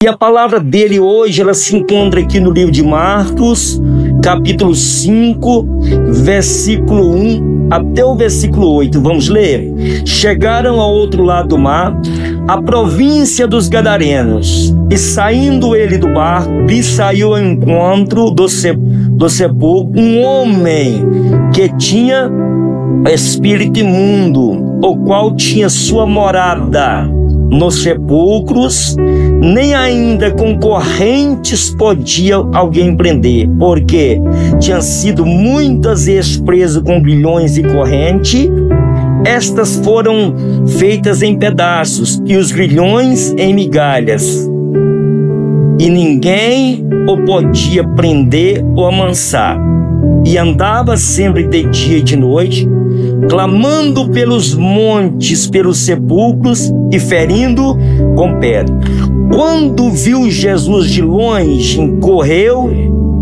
E a palavra dele hoje, ela se encontra aqui no livro de Marcos, capítulo 5, versículo 1 até o versículo 8. Vamos ler? Chegaram ao outro lado do mar, a província dos Gadarenos, e saindo ele do barco, lhe saiu ao encontro do sepulcro um homem que tinha espírito imundo, o qual tinha sua morada nos sepulcros, nem ainda com correntes podia alguém prender, porque tinha sido muitas vezes preso com grilhões e corrente. Estas foram feitas em pedaços e os grilhões em migalhas, e ninguém o podia prender ou amansar. E andava sempre de dia e de noite, clamando pelos montes, pelos sepulcros e ferindo com pedra. Quando viu Jesus de longe, correu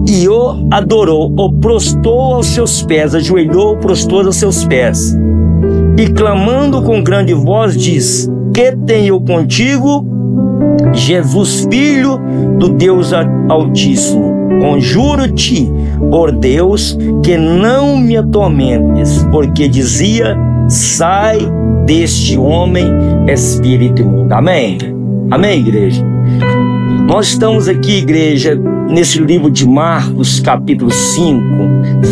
e o adorou, o prostrou aos seus pés, ajoelhou, prostrou aos seus pés. E clamando com grande voz, diz: que tenho contigo, Jesus, filho do Deus Altíssimo? Conjuro-te, por Deus, que não me atormentes, porque dizia: sai deste homem, espírito imundo. Amém? Amém, igreja? Nós estamos aqui, igreja, nesse livro de Marcos, capítulo 5,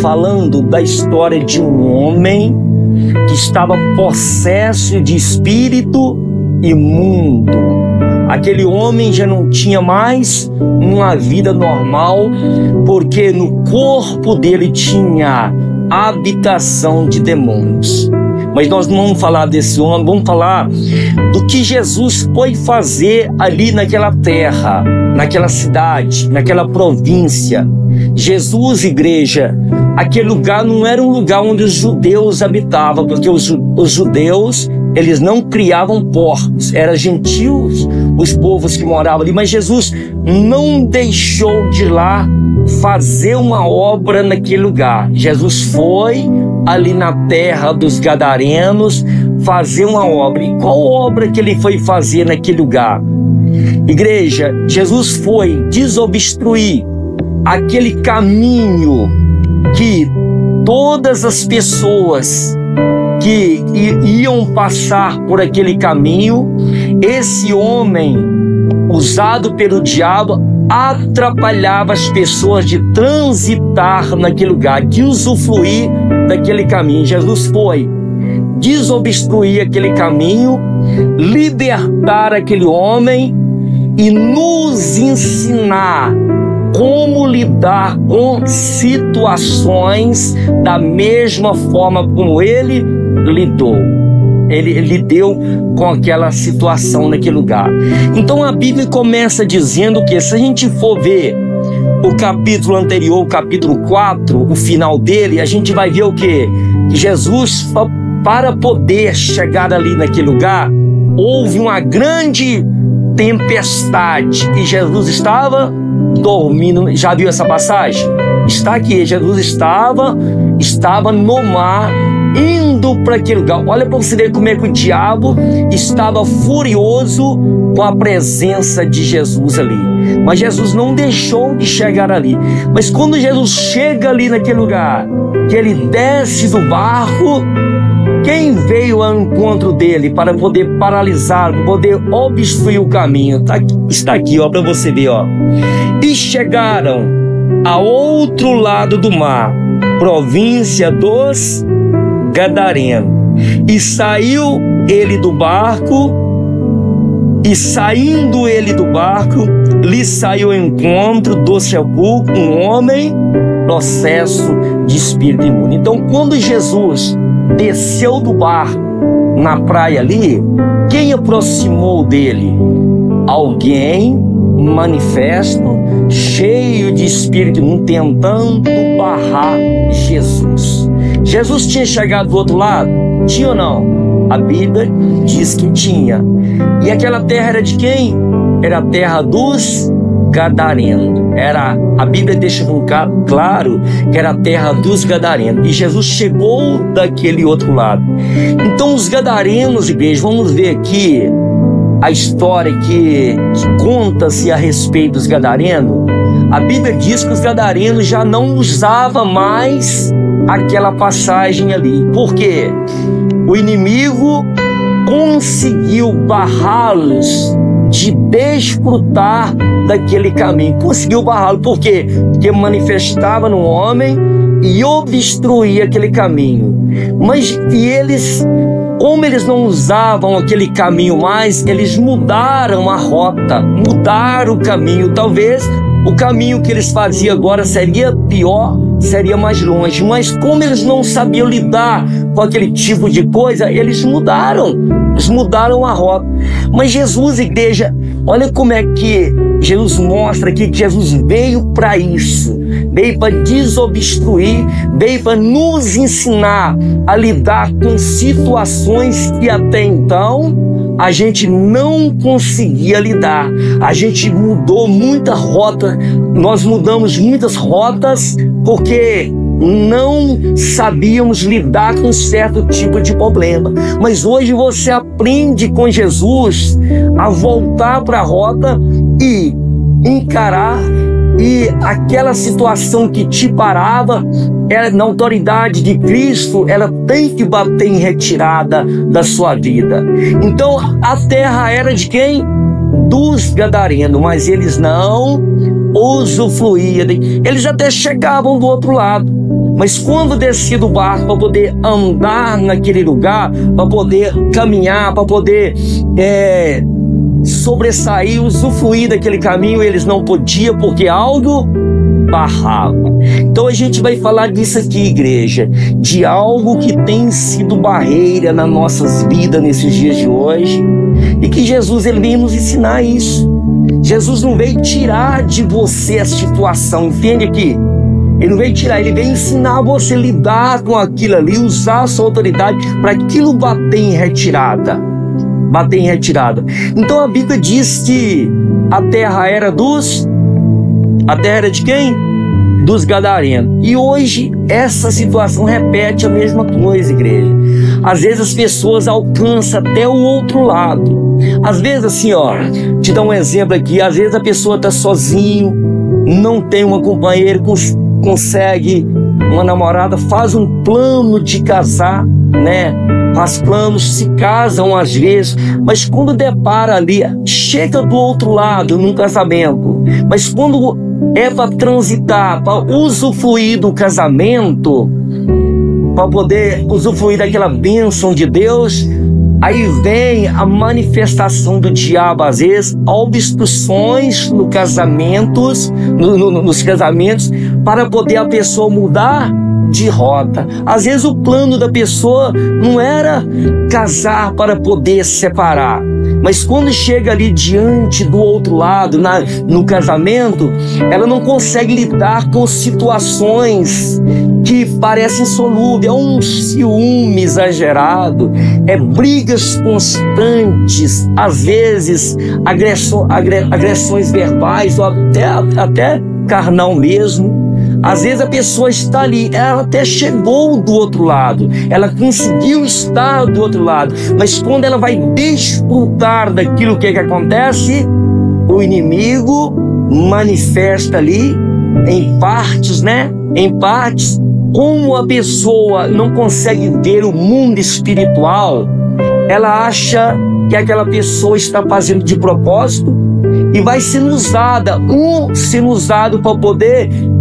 falando da história de um homem que estava possesso de espírito imundo. Aquele homem já não tinha mais uma vida normal, porque no corpo dele tinha habitação de demônios. Mas nós não vamos falar desse homem, vamos falar do que Jesus foi fazer ali naquela terra, naquela cidade, naquela província. Jesus, igreja, aquele lugar não era um lugar onde os judeus habitavam, porque os judeus, eles não criavam porcos, eram gentios os povos que moravam ali, mas Jesus não deixou de lá fazer uma obra naquele lugar. Jesus foi ali na terra dos Gadarenos fazer uma obra. E qual obra que ele foi fazer naquele lugar? Igreja, Jesus foi desobstruir aquele caminho que todas as pessoas que iam passar por aquele caminho, esse homem, usado pelo diabo, atrapalhava as pessoas de transitar naquele lugar, de usufruir daquele caminho. Jesus foi desobstruir aquele caminho, libertar aquele homem e nos ensinar como lidar com situações da mesma forma como ele lidou. Ele lidou com aquela situação naquele lugar. Então a Bíblia começa dizendo que, se a gente for ver o capítulo anterior, o capítulo 4, o final dele, a gente vai ver o quê? Que Jesus, para poder chegar ali naquele lugar, houve uma grande tempestade e Jesus estava dormindo. Já viu essa passagem? Está aqui, Jesus estava no mar, indo para aquele lugar. Olha para você ver como é que o diabo estava furioso com a presença de Jesus ali. Mas Jesus não deixou de chegar ali. Mas quando Jesus chega ali naquele lugar, que ele desce do barco, quem veio ao encontro dele para poder paralisar, para poder obstruir o caminho? Está aqui, ó, para você ver, ó. E chegaram ao outro lado do mar, província dos Gadarenos. E saiu ele do barco, e saindo ele do barco, lhe saiu ao encontro do sepulcro um homem possesso de espírito imundo. Então, quando Jesus desceu do barco na praia ali, quem aproximou dele? Alguém manifesto, cheio de espírito imundo, tentando barrar Jesus. Jesus tinha chegado do outro lado? Tinha ou não? A Bíblia diz que tinha. E aquela terra era de quem? Era a terra dos Gadarenos. A Bíblia deixa claro que era a terra dos Gadarenos. E Jesus chegou daquele outro lado. Então os Gadarenos, igreja, vamos ver aqui a história que conta conta-se a respeito dos gadarenos, a Bíblia diz que os gadarenos já não usavam mais aquela passagem ali. Por quê? O inimigo conseguiu barrá-los de desfrutar daquele caminho. Conseguiu barrá-lo. Por quê? Porque manifestava no homem e obstruía aquele caminho. Mas eles, como eles não usavam aquele caminho mais, eles mudaram a rota, mudaram o caminho. Talvez o caminho que eles faziam agora seria pior, seria mais longe. Mas como eles não sabiam lidar com aquele tipo de coisa, eles mudaram a rota. Mas Jesus, igreja, olha como é que Jesus mostra aqui que Jesus veio para isso, veio para desobstruir, veio para nos ensinar a lidar com situações que até então a gente não conseguia lidar. A gente mudou muita rota, nós mudamos muitas rotas porque não sabíamos lidar com certo tipo de problema. Mas hoje você aprende com Jesus a voltar para a rota e encarar, e aquela situação que te parava, na autoridade de Cristo, ela tem que bater em retirada da sua vida. Então a terra era de quem? Dos gadarenos, mas eles não usufruíam. Eles até chegavam do outro lado, mas quando descia do barco para poder andar naquele lugar, para poder caminhar, para poder sobressair, usufruir daquele caminho, eles não podiam, porque algo barrava. Então a gente vai falar disso aqui, igreja, de algo que tem sido barreira nas nossas vidas nesses dias de hoje, e que Jesus, ele veio nos ensinar isso. Jesus não veio tirar de você a situação, entende aqui? Ele não veio tirar, ele veio ensinar você a lidar com aquilo ali, usar a sua autoridade para aquilo bater em retirada. Bater em retirada. Então a Bíblia diz que a terra era de quem? Dos gadarenos. E hoje essa situação repete a mesma coisa, igreja. Às vezes as pessoas alcançam até o outro lado. Às vezes assim, ó, te dar um exemplo aqui. Às vezes a pessoa está sozinho, não tem uma companheira, consegue uma namorada, faz um plano de casar, né? Faz planos, se casam às vezes, mas quando depara ali, chega do outro lado num casamento, mas quando é para transitar, para usufruir do casamento, para poder usufruir daquela bênção de Deus, aí vem a manifestação do diabo, às vezes, obstruções nos casamentos, para poder a pessoa mudar de rota. Às vezes o plano da pessoa não era casar para poder separar, mas quando chega ali diante do outro lado, no casamento, ela não consegue lidar com situações que parecem insolúveis. É um ciúme exagerado, brigas constantes, às vezes agressões verbais ou até carnal mesmo. Às vezes a pessoa está ali, ela até chegou do outro lado, ela conseguiu estar do outro lado, mas quando ela vai desfrutar daquilo que acontece, o inimigo manifesta ali em partes, né? Em partes, como a pessoa não consegue ver o mundo espiritual, ela acha que aquela pessoa está fazendo de propósito e vai sendo usado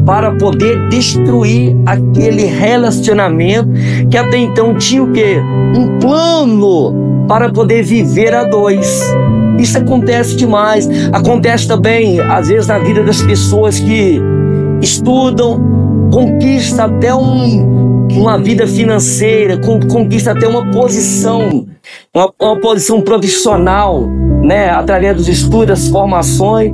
para poder destruir aquele relacionamento que até então tinha o quê? Um plano para poder viver a dois. Isso acontece demais. Acontece também, às vezes, na vida das pessoas que estudam, conquista até uma vida financeira, conquista até uma posição profissional, né? Através dos estudos, das formações,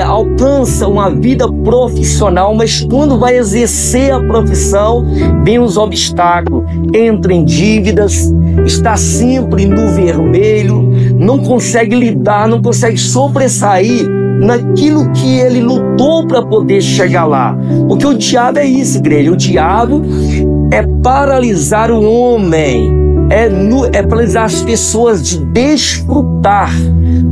alcança uma vida profissional, mas quando vai exercer a profissão, vem os obstáculos, entra em dívidas, está sempre no vermelho, não consegue lidar, não consegue sobressair naquilo que ele lutou para poder chegar lá. Porque o diabo é isso, igreja. O diabo é paralisar o homem é para as pessoas de desfrutar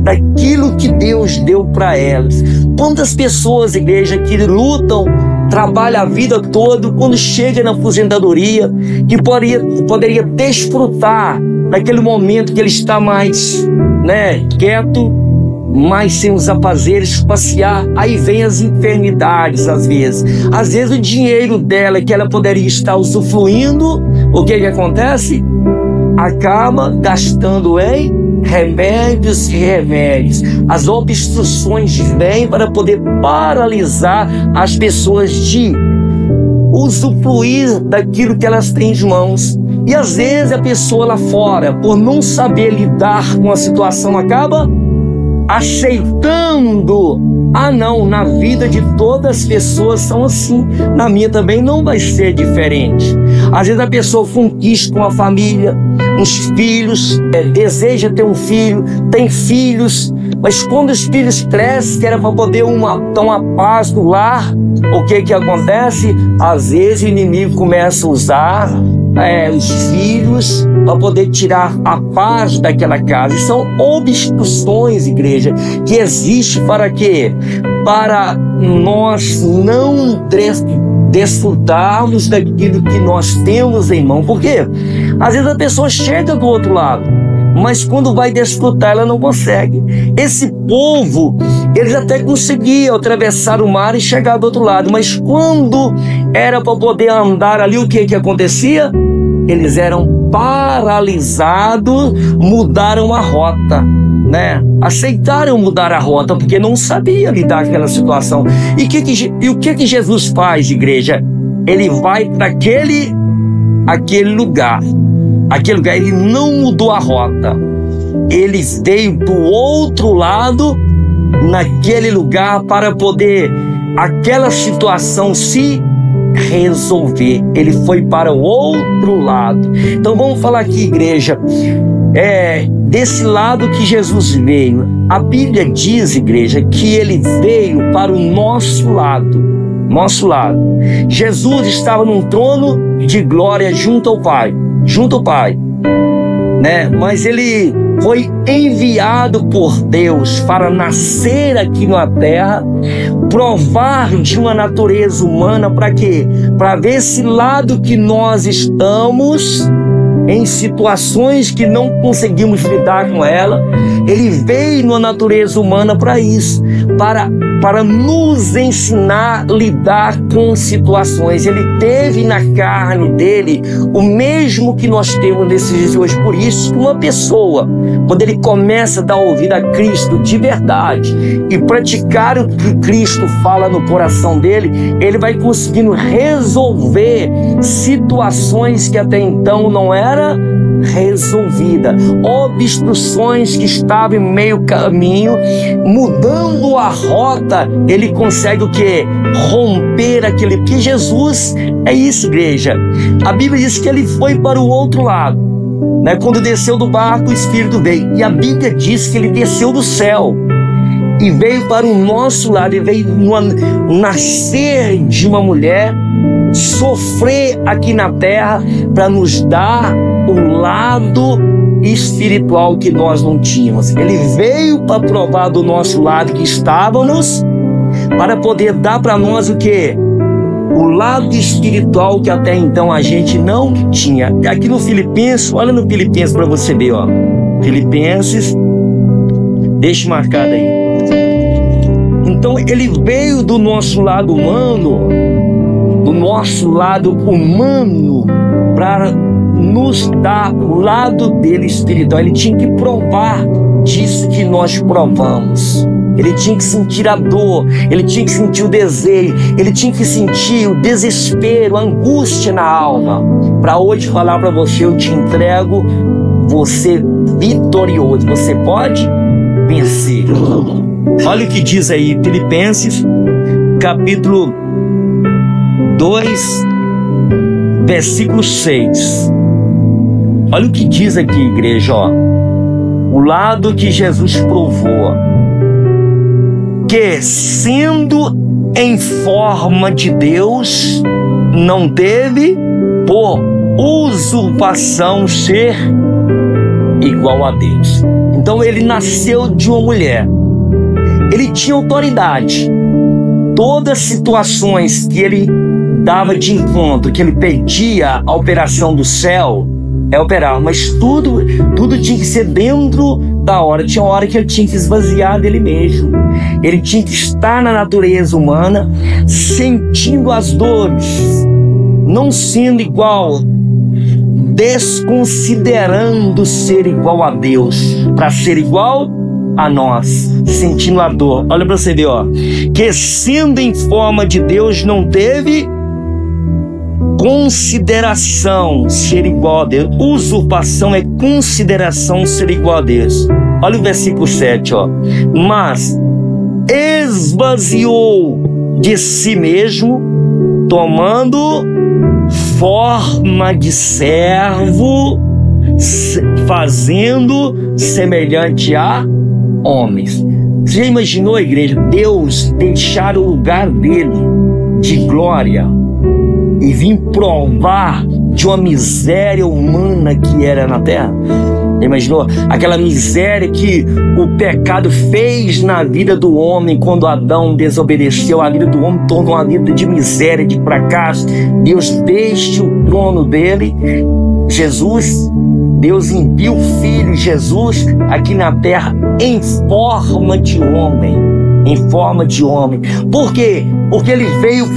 daquilo que Deus deu para elas. Quantas pessoas, igreja, que lutam, trabalham a vida toda, quando chega na aposentadoria, que poderia desfrutar daquele momento que ele está mais, quieto, mais sem os afazeres, passear, aí vem as enfermidades às vezes o dinheiro dela que ela poderia estar usufruindo, o que acontece? Acaba gastando em remédios e remédios. As obstruções vêm para poder paralisar as pessoas de usufruir daquilo que elas têm em mãos. E às vezes a pessoa lá fora, por não saber lidar com a situação, acaba aceitando. Não, na vida de todas as pessoas são assim, na minha também não vai ser diferente. Às vezes a pessoa conquista uma família, uns filhos, deseja ter um filho, tem filhos, mas quando os filhos crescem, que era para poder dar uma paz no lar, o que acontece? Às vezes o inimigo começa a usar os filhos para poder tirar a paz daquela casa. E são obstruções, igreja, que existem para quê? Para nós não desfrutarmos daquilo que nós temos em mão. Por quê? Às vezes a pessoa chega do outro lado, mas quando vai desfrutar, ela não consegue. Esse povo, eles até conseguiam atravessar o mar e chegar do outro lado, mas quando era para poder andar ali, o que acontecia? Eles eram paralisados, mudaram a rota, aceitaram mudar a rota, porque não sabia lidar com aquela situação. E o que Jesus faz, igreja? Ele vai para aquele lugar. Aquele lugar, ele não mudou a rota. Ele veio do outro lado, naquele lugar, para poder aquela situação se resolver. Ele foi para o outro lado. Então vamos falar aqui, igreja, desse lado que Jesus veio. A Bíblia diz, igreja, que ele veio para o nosso lado. Jesus estava num trono de glória junto ao Pai, mas ele foi enviado por Deus para nascer aqui na terra, provar de uma natureza humana. Para quê? Para ver esse lado que nós estamos em situações que não conseguimos lidar com ela. Ele veio na natureza humana para isso, para nos ensinar a lidar com situações. Ele teve na carne dele o mesmo que nós temos nesses dias de hoje. Por isso, uma pessoa, quando ele começa a dar ouvido a Cristo de verdade e praticar o que Cristo fala no coração dele, ele vai conseguindo resolver situações que até então não era resolvida, obstruções que estavam em meio caminho. Mudando a rota, ele consegue o quê? Romper aquele. Porque Jesus é isso, igreja. A Bíblia diz que ele foi para o outro lado, quando desceu do barco, o Espírito veio. E a Bíblia diz que ele desceu do céu e veio para o nosso lado. Ele veio nascer de uma mulher, sofrer aqui na terra para nos dar o lado espiritual que nós não tínhamos. Ele veio para provar do nosso lado que estávamos, para poder dar para nós o quê? O lado espiritual que até então a gente não tinha. Aqui no Filipenses, olha no Filipenses para você ver, Filipenses, deixa marcado aí. Então ele veio do nosso lado humano, para nos dar o lado dele espiritual. Ele tinha que provar disso que nós provamos. Ele tinha que sentir a dor, ele tinha que sentir o desejo, ele tinha que sentir o desespero, a angústia na alma, para hoje falar para você: eu te entrego, você vitorioso, você pode vencer. Olha o que diz aí, Filipenses, capítulo 2, versículo 6. Olha o que diz aqui, igreja, o lado que Jesus provou, que sendo em forma de Deus, não teve por usurpação ser igual a Deus. Então ele nasceu de uma mulher. Ele tinha autoridade. Todas as situações que ele dava de encontro, que ele pedia a operação do céu, operar, mas tudo tinha que ser dentro da hora. Tinha hora que ele tinha que esvaziar dele mesmo. Ele tinha que estar na natureza humana, sentindo as dores, não sendo igual, desconsiderando ser igual a Deus, para ser igual a nós, sentindo a dor. Olha para você ver, ó, que sendo em forma de Deus não teve consideração ser igual a Deus. Usurpação é consideração ser igual a Deus. Olha o versículo 7, ó. Mas esvaziou de si mesmo, tomando forma de servo, fazendo semelhante a homens. Você já imaginou, igreja, Deus deixar o lugar dele de glória e vir provar de uma miséria humana que era na terra? Imaginou aquela miséria que o pecado fez na vida do homem quando Adão desobedeceu? A vida do homem tornou uma vida de miséria, de fracasso. Deus deixa o trono dele, Jesus, Deus envia o Filho Jesus aqui na terra em forma de homem. Em forma de homem. Por quê? Porque ele veio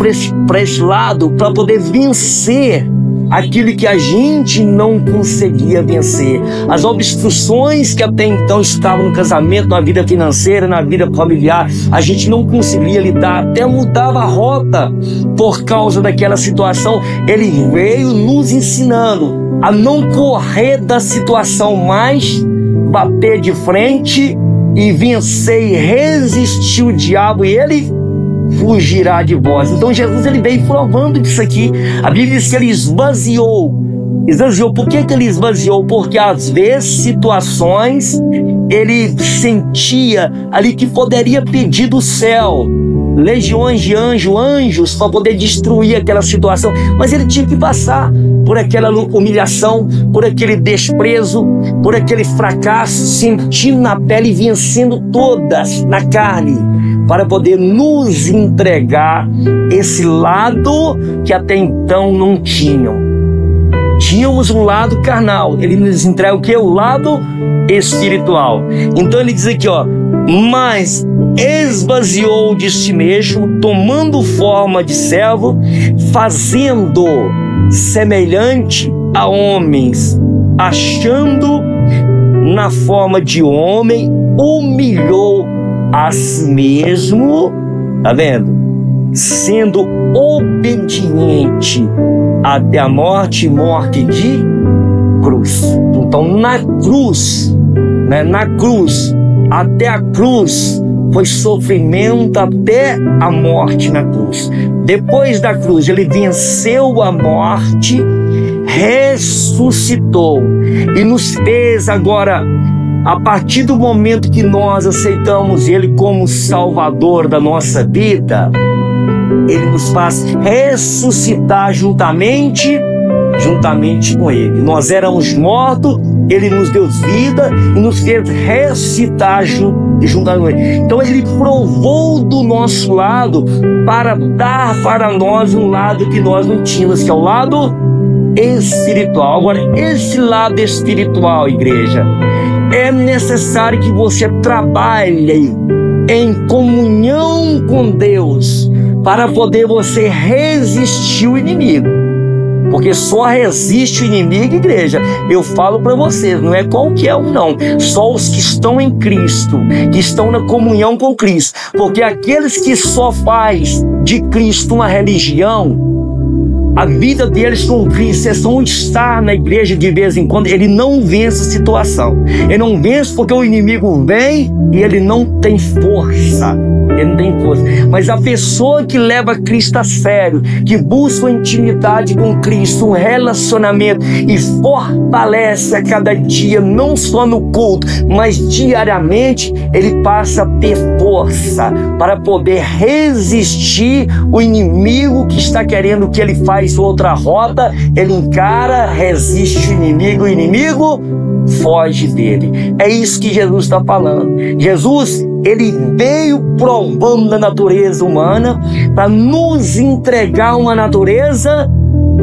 para esse lado para poder vencer aquilo que a gente não conseguia vencer. As obstruções que até então estavam no casamento, na vida financeira, na vida familiar, a gente não conseguia lidar, até mudava a rota por causa daquela situação. Ele veio nos ensinando a não correr da situação, mas bater de frente e vencer e resistir o diabo, e ele fugirá de vós. Então Jesus, ele veio provando disso aqui. A Bíblia diz que ele esvaziou. Por que ele esvaziou? Porque às vezes situações ele sentia ali que poderia pedir do céu legiões de anjos para poder destruir aquela situação, mas ele tinha que passar por aquela humilhação, por aquele desprezo, por aquele fracasso, sentindo na pele e vencendo todas na carne, para poder nos entregar esse lado que até então não tinham. Tínhamos um lado carnal, ele nos entrega o que? O lado espiritual. Então ele diz aqui, ó, mas esvaziou de si mesmo, tomando forma de servo, fazendo semelhante a homens, achando na forma de homem, humilhou a si mesmo, tá vendo? Sendo obediente até a morte de cruz. Então na cruz, até a cruz, foi sofrimento até a morte na cruz. Depois da cruz, ele venceu a morte, ressuscitou e nos fez agora, a partir do momento que nós aceitamos ele como Salvador da nossa vida, ele nos faz ressuscitar juntamente com ele. Nós éramos mortos, ele nos deu vida e nos fez ressuscitar juntamente com ele. Então ele provou do nosso lado para dar para nós um lado que nós não tínhamos, que é o lado espiritual. Agora, esse lado espiritual, igreja, é necessário que você trabalhe em comunhão com Deus para poder você resistir o inimigo. Porque só resiste o inimigo, igreja, eu falo para vocês, não é qualquer um não, só os que estão em Cristo, que estão na comunhão com Cristo. Porque aqueles que só faz de Cristo uma religião, a vida deles com Cristo é só estar na igreja de vez em quando, ele não vence a situação. Ele não vence porque o inimigo vem e ele não tem força. Ele não tem força. Mas a pessoa que leva Cristo a sério, que busca uma intimidade com Cristo, um relacionamento, e fortalece a cada dia, não só no culto, mas diariamente, ele passa a ter força para poder resistir o inimigo que está querendo que ele faça faz outra rota, ele encara, resiste o inimigo foge dele. É isso que Jesus está falando. Jesus, ele veio provando a natureza humana para nos entregar uma natureza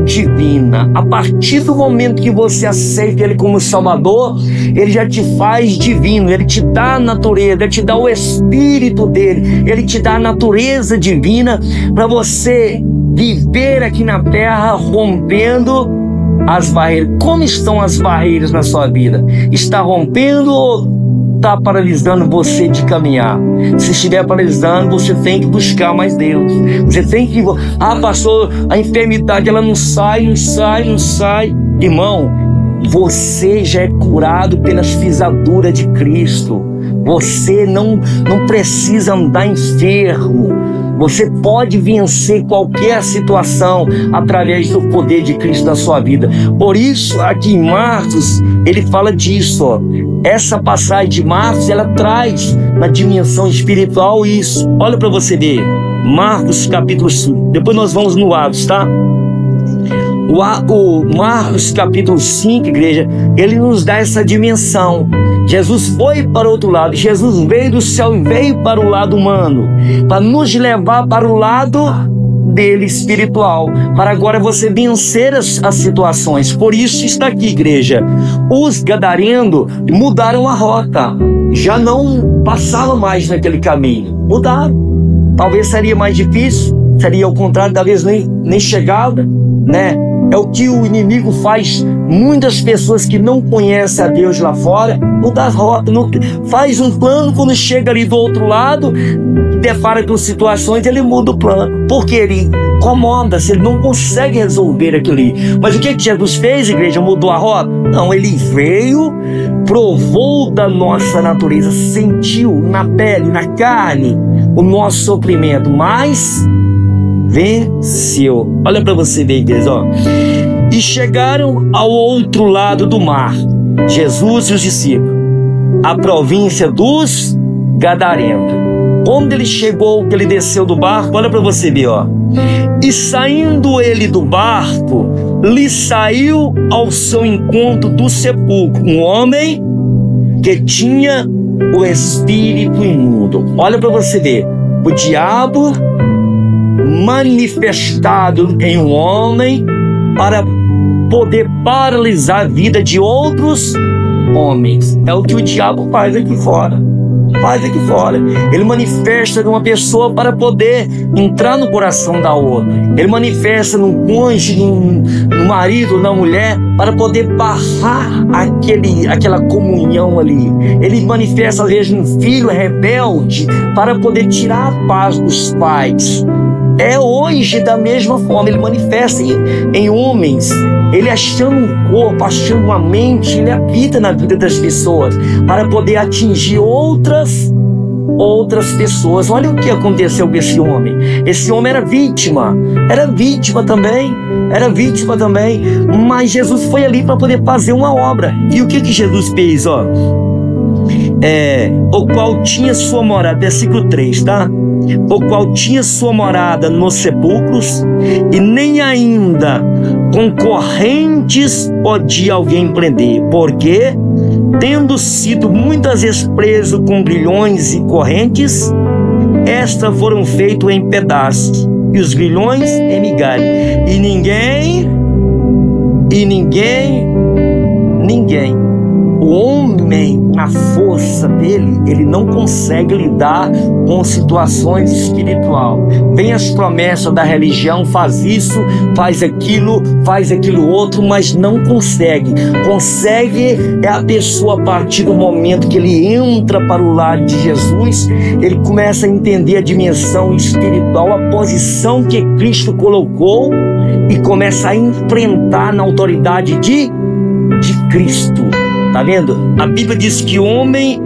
divina. A partir do momento que você aceita ele como Salvador, ele já te faz divino, ele te dá a natureza, ele te dá o Espírito dele, ele te dá a natureza divina para você viver aqui na terra rompendo as barreiras. Como estão as barreiras na sua vida? Está rompendo ou está paralisando você de caminhar? Se estiver paralisando, você tem que buscar mais Deus. Você tem que... pastor, a enfermidade ela não sai. Irmão, você já é curado pelas pisaduras de Cristo. Você não precisa andar enfermo. Você pode vencer qualquer situação através do poder de Cristo na sua vida. Por isso, aqui em Marcos, ele fala disso, ó. Essa passagem de Marcos, ela traz na dimensão espiritual isso. Olha para você ver. Marcos capítulo 5. Depois nós vamos no Atos, tá? O Marcos capítulo 5, igreja, ele nos dá essa dimensão. Jesus foi para o outro lado. Jesus veio do céu e veio para o lado humano, para nos levar para o lado dele espiritual, para agora você vencer as situações. Por isso está aqui, igreja. Os gadarenos mudaram a rota, já não passavam mais naquele caminho, mudaram. Talvez seria mais difícil, seria ao contrário, talvez nem chegava, né? É o que o inimigo faz. Muitas pessoas que não conhecem a Deus lá fora, muda a rota, faz um plano, quando chega ali do outro lado, depara com situações, ele muda o plano, porque ele incomoda-se, ele não consegue resolver aquilo ali. Mas o que Jesus fez, igreja? Mudou a rota? Não, ele veio, provou da nossa natureza, sentiu na pele, na carne, o nosso sofrimento, mas venceu. Olha para você ver, igreja, ó. E chegaram ao outro lado do mar, Jesus e os discípulos, a província dos Gadarenos. Quando ele chegou, que ele desceu do barco, olha para você ver, ó. E saindo ele do barco, lhe saiu ao seu encontro do sepulcro um homem que tinha o espírito imundo. Olha para você ver, o diabo manifestado em um homem para poder paralisar a vida de outros homens. É o que o diabo faz aqui fora. Ele manifesta numa pessoa para poder entrar no coração da outra. Ele manifesta num cônjuge, no marido, na mulher, para poder barrar aquela comunhão ali. Ele manifesta às vezes num filho rebelde para poder tirar a paz dos pais. É hoje da mesma forma, ele manifesta em homens, ele achando um corpo, achando uma mente, ele habita na vida das pessoas para poder atingir outras pessoas. Olha o que aconteceu com esse homem. Esse homem era vítima também, mas Jesus foi ali para poder fazer uma obra. E o que Jesus fez, ó? O qual tinha sua morada, versículo 3, tá? O qual tinha sua morada nos sepulcros, e nem ainda com correntes podia alguém prender, porque, tendo sido muitas vezes preso com grilhões e correntes, estas foram feitas em pedaços, e os grilhões em migalhas, e ninguém, o homem, na força dele, ele não consegue lidar com situações espirituais. Vem as promessas da religião, faz isso, faz aquilo outro, mas não consegue. Consegue é a pessoa, a partir do momento que ele entra para o lado de Jesus, ele começa a entender a dimensão espiritual, a posição que Cristo colocou, e começa a enfrentar na autoridade de Cristo. Tá vendo? A Bíblia diz que homem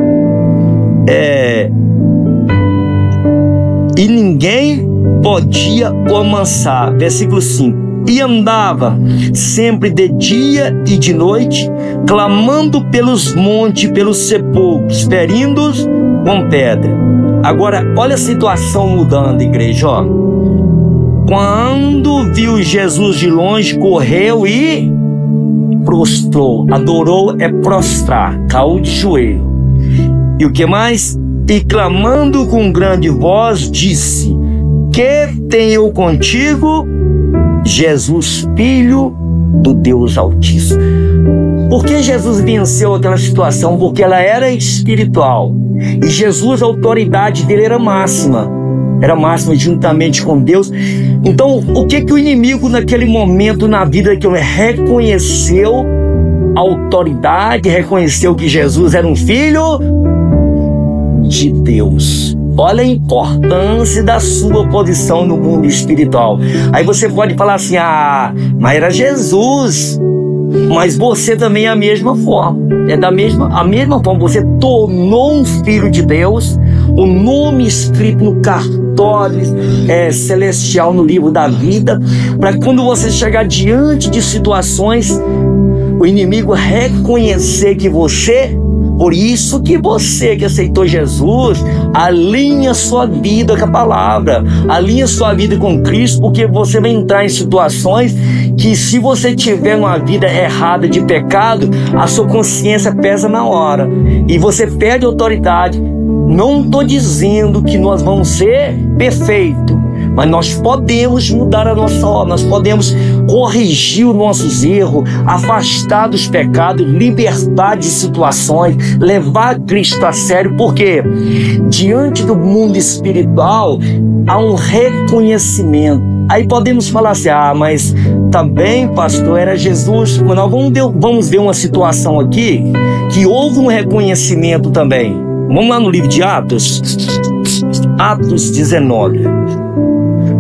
e ninguém podia o amansar. Versículo 5. E andava sempre de dia e de noite, clamando pelos montes, pelos sepulcros, ferindo-os com pedra. Agora, olha a situação mudando, igreja, ó. Quando viu Jesus de longe, correu e prostrou. Adorou é prostrar, caiu de joelho. E o que mais? E clamando com grande voz, disse: que tenho contigo, Jesus, Filho do Deus Altíssimo? Por que Jesus venceu aquela situação? Porque ela era espiritual. E Jesus, a autoridade dele era máxima. Era máxima juntamente com Deus. Então, o que o inimigo naquele momento na vida que ele reconheceu a autoridade, reconheceu que Jesus era um filho de Deus. Olha a importância da sua posição no mundo espiritual. Aí você pode falar assim: ah, mas era Jesus. Mas você também é a mesma forma. É a mesma forma. Você tornou um filho de Deus. O nome escrito no cartório celestial, no livro da vida, para quando você chegar diante de situações, o inimigo reconhecer que você, por isso que você que aceitou Jesus, alinha sua vida com a palavra, alinha sua vida com Cristo, porque você vai entrar em situações que, se você tiver uma vida errada de pecado, a sua consciência pesa na hora e você perde autoridade. Não estou dizendo que nós vamos ser perfeitos, mas nós podemos mudar a nossa obra, nós podemos corrigir os nossos erros, afastar dos pecados, libertar de situações, levar Cristo a sério, porque diante do mundo espiritual há um reconhecimento. Aí podemos falar assim: ah, mas também, pastor, era Jesus. Nós vamos ver uma situação aqui que houve um reconhecimento também. Vamos lá no livro de Atos, Atos 19,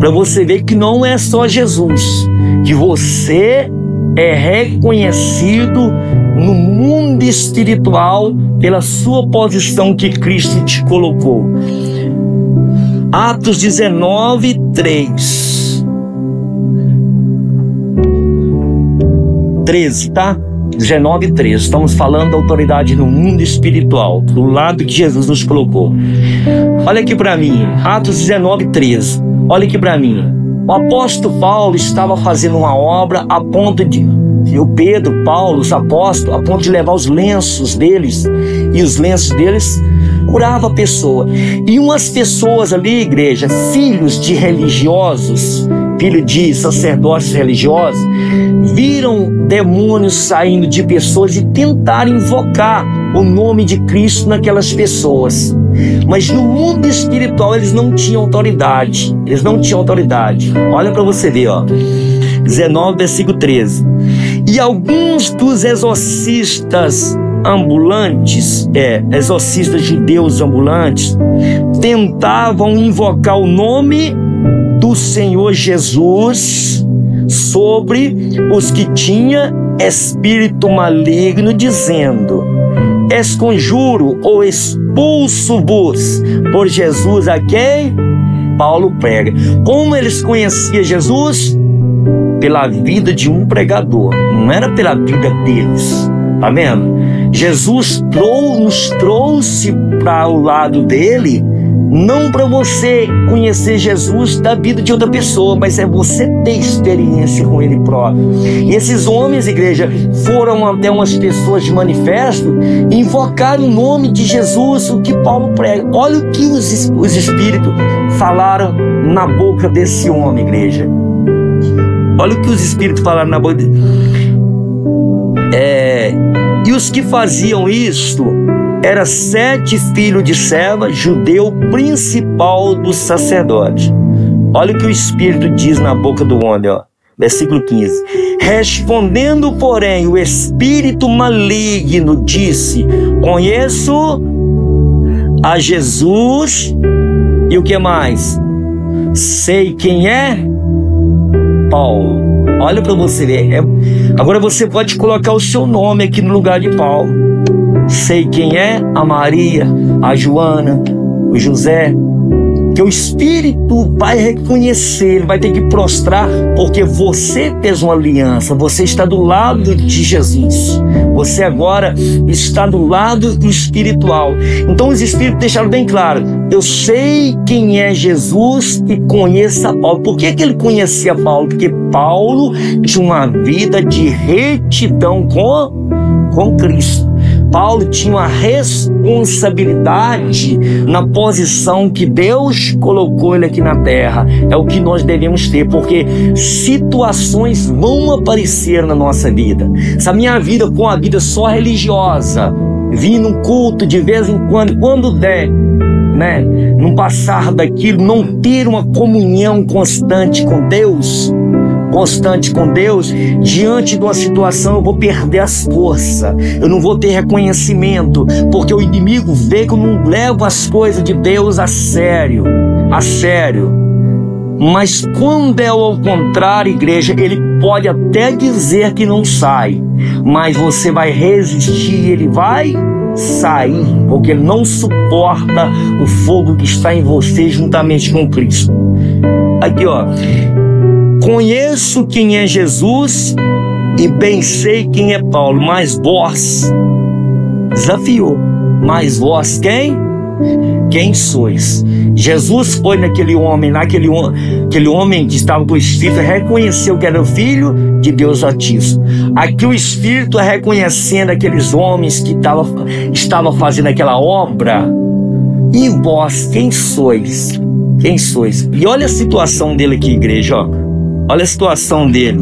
para você ver que não é só Jesus, que você é reconhecido no mundo espiritual pela sua posição que Cristo te colocou. Atos 19, 13, tá? 19, 13. Estamos falando da autoridade no mundo espiritual, do lado que Jesus nos colocou. Olha aqui para mim, Atos 19, 13. Olha aqui para mim. O apóstolo Paulo estava fazendo uma obra a ponto de... O Pedro, Paulo, os apóstolos, a ponto de levar os lenços deles. E os lenços deles curava a pessoa. E umas pessoas ali, igreja, filhos de religiosos, filho de sacerdotes religiosos, viram demônios saindo de pessoas e tentaram invocar o nome de Cristo naquelas pessoas. Mas no mundo espiritual eles não tinham autoridade. Eles não tinham autoridade. Olha para você ver, ó. 19, versículo 13. E alguns dos exorcistas ambulantes, exorcistas judeus ambulantes, tentavam invocar o nome do Senhor Jesus sobre os que tinha espírito maligno, dizendo: esconjuro ou expulso-vos por Jesus a quem Paulo prega. Como eles conheciam Jesus? Pela vida de um pregador, não era pela vida deles. Tá vendo? Jesus nos trouxe para o lado dele, não para você conhecer Jesus da vida de outra pessoa, mas é você ter experiência com ele próprio. E esses homens, igreja, foram até umas pessoas de manifesto e invocaram o nome de Jesus, o que Paulo prega. Olha o que os espíritos falaram na boca desse homem, igreja. Olha o que os espíritos falaram na boca dele. E os que faziam isto era 7 filhos de Seva, judeu principal do sacerdote. Olha o que o Espírito diz na boca do homem, ó. Versículo 15. Respondendo, porém, o espírito maligno disse: conheço a Jesus. E o que mais? Sei quem é Paulo. Olha para você ver. Agora você pode colocar o seu nome aqui no lugar de Paulo. Sei quem é a Maria, a Joana, o José. Que o Espírito vai reconhecer, ele vai ter que prostrar, porque você fez uma aliança, você está do lado de Jesus, Você agora está do lado espiritual. Então os Espíritos deixaram bem claro: eu sei quem é Jesus e conheço a Paulo. Por que ele conhecia Paulo? Porque Paulo tinha uma vida de retidão com Cristo. Paulo tinha uma responsabilidade na posição que Deus colocou ele aqui na terra. É o que nós devemos ter, porque situações vão aparecer na nossa vida. Se a minha vida com a vida só religiosa, vir num culto de vez em quando der, né, não passar daquilo, não ter uma comunhão constante com Deus, diante de uma situação eu vou perder as forças, eu não vou ter reconhecimento, porque o inimigo vê que eu não levo as coisas de Deus a sério. Mas quando é ao contrário, igreja, ele pode até dizer que não sai, mas você vai resistir, ele vai sair, porque ele não suporta o fogo que está em você juntamente com Cristo. Aqui, ó: conheço quem é Jesus e bem sei quem é Paulo, mas vós, desafiou, mas vós quem sois? Jesus foi naquele homem lá, aquele homem que estava com o Espírito, reconheceu que era o Filho de Deus Altíssimo. Aqui o Espírito reconhecendo aqueles homens que estavam fazendo aquela obra. E vós, quem sois? Quem sois? E olha a situação dele aqui, igreja, ó. Olha a situação dele.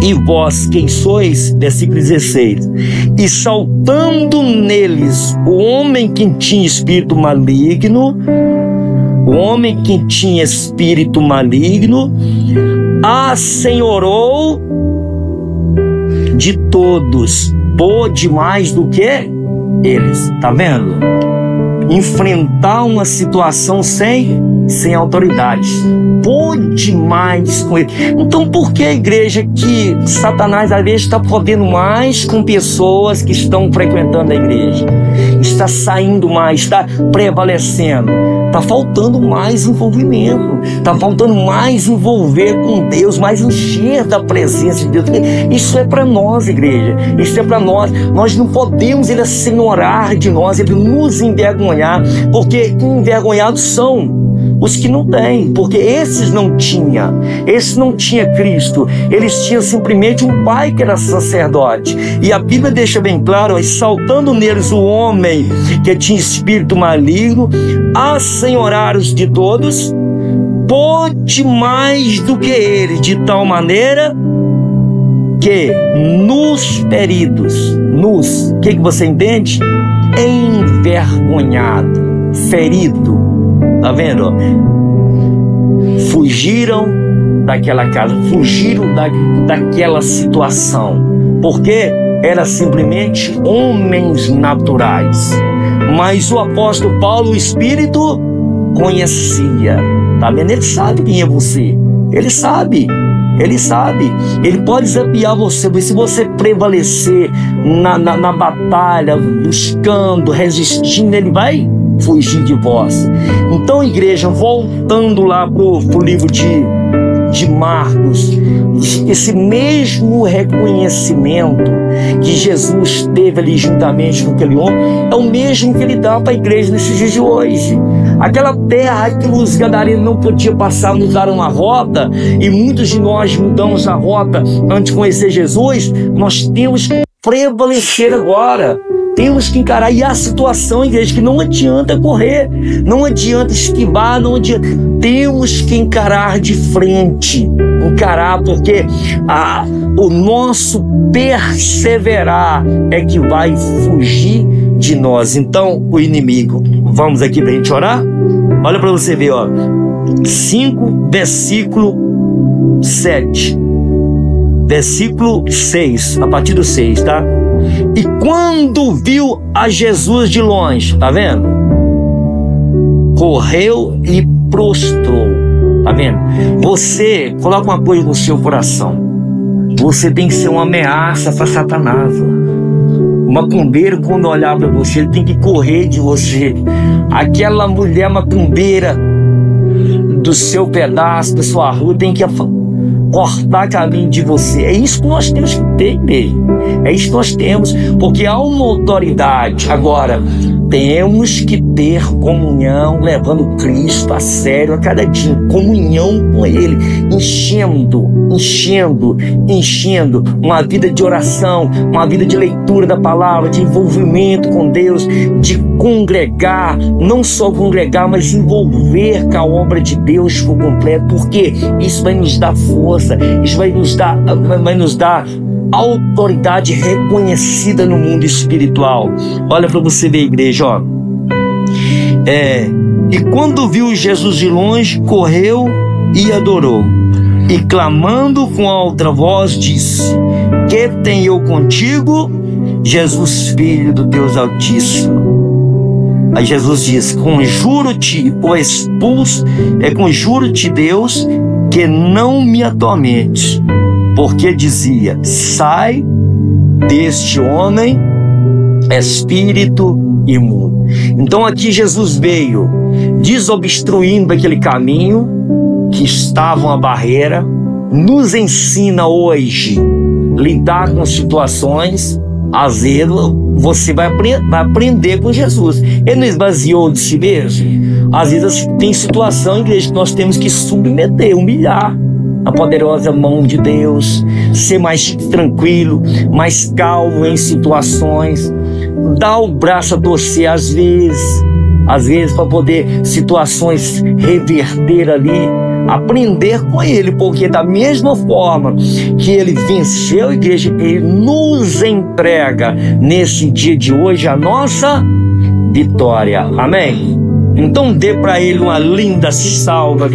E vós, quem sois? Versículo 16. E saltando neles o homem que tinha espírito maligno, assenhorou de todos, pôde mais do que eles. Tá vendo? Enfrentar uma situação sem autoridade, pôde mais com ele. Então por que a igreja que Satanás às vezes está podendo mais com pessoas que estão frequentando a igreja, está saindo mais, está prevalecendo? Está faltando mais envolvimento, está faltando mais envolver com Deus, mais encher da presença de Deus. Isso é para nós, igreja, isso é para nós. Nós não podemos ele assenhorar de nós, ele nos envergonhar, porque envergonhados são os que não têm, porque esses não tinha Cristo, eles tinham simplesmente um pai que era sacerdote. E a Bíblia deixa bem claro: saltando neles o homem que tinha espírito maligno, assenhorar-os de todos, pôde mais do que eles, de tal maneira que nos feridos, o que você entende? Envergonhado, ferido. Tá vendo? Fugiram daquela casa, fugiram daquela situação, porque era simplesmente homens naturais. Mas o apóstolo Paulo, o Espírito, conhecia. Tá vendo? Ele sabe quem é você. Ele sabe. Ele pode desafiar você, mas se você prevalecer na batalha, buscando, resistindo, ele vai fugir de vós. Então, igreja, voltando lá pro livro de Marcos, esse mesmo reconhecimento que Jesus teve ali juntamente com aquele homem é o mesmo que ele dá para a igreja nesses dias de hoje. Aquela terra que os gadarenos não podiam passar, mudaram a rota, e muitos de nós mudamos a rota antes de conhecer Jesus. Nós temos que prevalecer agora. Temos que encarar. E a situação, igreja, que não adianta correr, não adianta esquivar, não adianta. Temos que encarar de frente. Encarar, porque o nosso perseverar é que vai fugir de nós. Então, o inimigo. Vamos aqui para a gente orar? Olha para você ver, ó. 5, versículo 7. Versículo 6, a partir do 6, tá? E quando viu a Jesus de longe, tá vendo? Correu e prostrou, tá vendo? Você, coloca uma coisa no seu coração: você tem que ser uma ameaça para Satanás. Macumbeiro, quando olhar para você, ele tem que correr de você. Aquela mulher macumbeira do seu pedaço, da sua rua, tem que cortar caminho de você. É isso que nós temos que ter, igreja. É isso que nós temos, porque há uma autoridade. Agora, temos que ter comunhão, levando Cristo a sério a cada dia, comunhão com Ele, enchendo uma vida de oração, uma vida de leitura da palavra, de envolvimento com Deus, de congregar, não só congregar, mas envolver com a obra de Deus por completo, porque isso vai nos dar força, isso vai nos dar autoridade reconhecida no mundo espiritual. Olha para você ver, igreja, ó. E quando viu Jesus de longe, correu e adorou, e clamando com alta voz disse: que tenho eu contigo, Jesus, filho do Deus Altíssimo? Aí Jesus diz: conjuro-te, conjuro-te, Deus, que não me atormente. Porque dizia: sai deste homem, espírito imundo. Então aqui Jesus veio desobstruindo aquele caminho que estava uma barreira, nos ensina hoje lidar com situações. Às vezes você vai aprender com Jesus. Ele não esvaziou de si mesmo. Às vezes tem situação, igreja, que nós temos que submeter, humilhar a poderosa mão de Deus, ser mais tranquilo, mais calmo em situações, dar o braço a torcer às vezes para poder situações reverter ali, aprender com Ele, porque da mesma forma que Ele venceu a igreja, Ele nos entrega nesse dia de hoje a nossa vitória. Amém? Então dê para Ele uma linda salva.